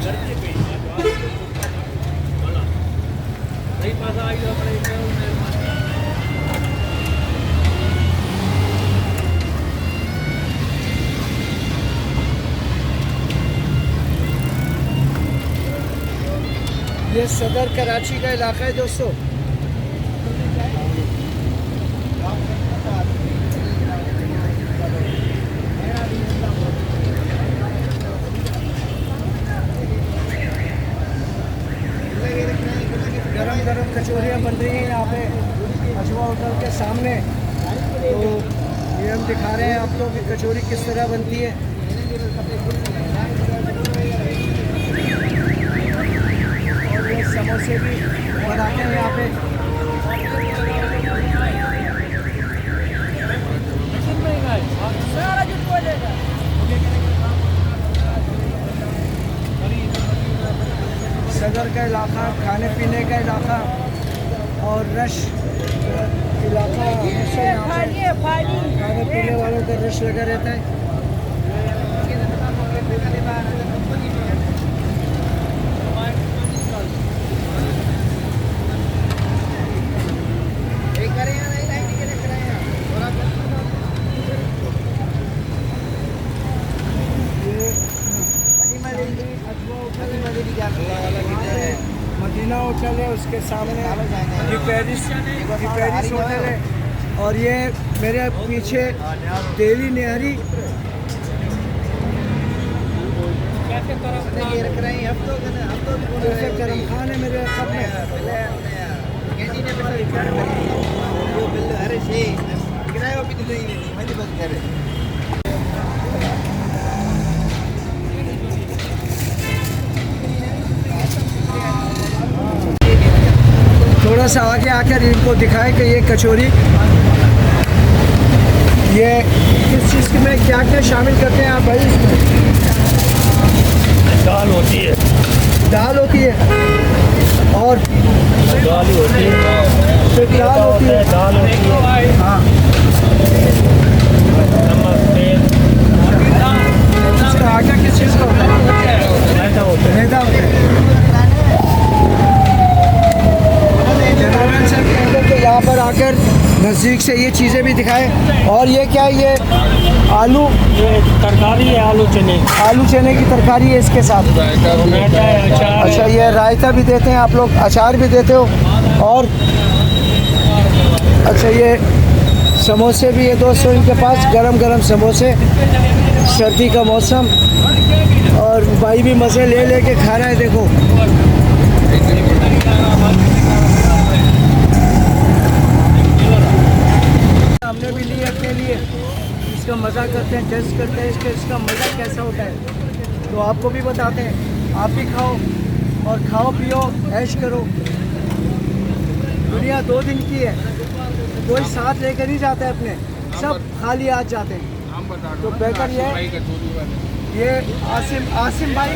ये सदर कराची का इलाका है दोस्तों। गरम गरम कचौरियाँ बन रही हैं यहाँ पे अजवा होटल के सामने। तो ये हम दिखा रहे हैं आपको कि कचौरी किस तरह बनती है। और ये समोसे भी बनाते हैं यहाँ पे। सदर का इलाका, खाने पीने का इलाका और रश इलाका, हमेशा यहाँ पे खाने पीने वालों का रश लगा रहता है। मदीना होटल है, उसके सामने दी पेरिस होटल है। और ये मेरे पीछे डेली नहरी गरम खान है मेरे सामने। थोड़ा सा आगे आकर इनको दिखाएं कि ये कचौरी ये किस चीज़ में क्या क्या शामिल करते हैं आप भाई? इसमें दाल होती है, दाल होती है और दाल होती है, फिर दाल होती है, दाल होती है, हाँ, नमक, तेल। इसका आटा किस चीज़ का होता है? मैदा होता है। मैदा होता है। कैमरामैन साहब कहेंगे कि यहाँ पर आकर नज़दीक से ये चीज़ें भी दिखाएं। और ये क्या है? ये आलू, ये तरकारी है, आलू चने की तरकारी है इसके साथ। अच्छा, ये रायता भी देते हैं आप लोग, अचार भी देते हो। और अच्छा, ये समोसे भी है दोस्तों इनके पास, गरम गरम समोसे, सर्दी का मौसम। और भाई भी मज़े ले लेके खा रहा है, देखो। हमने भी लिए अपने लिए, इसका मज़ा करते हैं, टेस्ट करते हैं इसका मज़ा कैसा होता है। तो आपको भी बताते हैं, आप भी खाओ और खाओ पियो ऐश करो। दुनिया 2 दिन की है, कोई साथ लेकर नहीं जाता है अपने, सब खाली आज जाते हैं। तो बेहतर ये आसिम भाई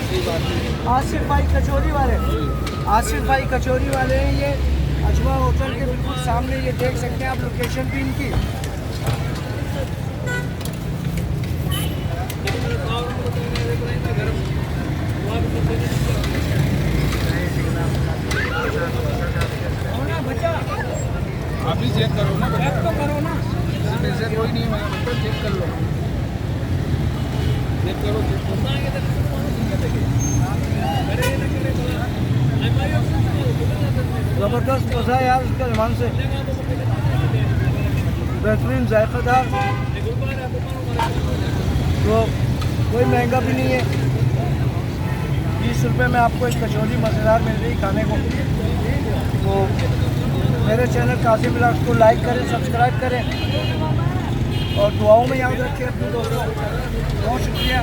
कचौरी वाले हैं। ये अजवा होटल के बिल्कुल सामने, ये देख सकते हैं आप लोकेशन भी इनकी। अभी चेक करो ना, चेक तो करो ना, इसमें से कोई नहीं है, मतलब चेक कर लो, चेक करो, ज़बरदस्त मज़ा है यार इसका ईमान से, बेहतरीन जायकादार। तो कोई महंगा भी नहीं है, 20 रुपये में आपको एक कचौरी मज़ेदार मिल रही खाने को। तो मेरे चैनल कासिम व्लॉग्स को लाइक करें, सब्सक्राइब करें और दुआओं में याद रखें अपने दोस्तों। बहुत शुक्रिया।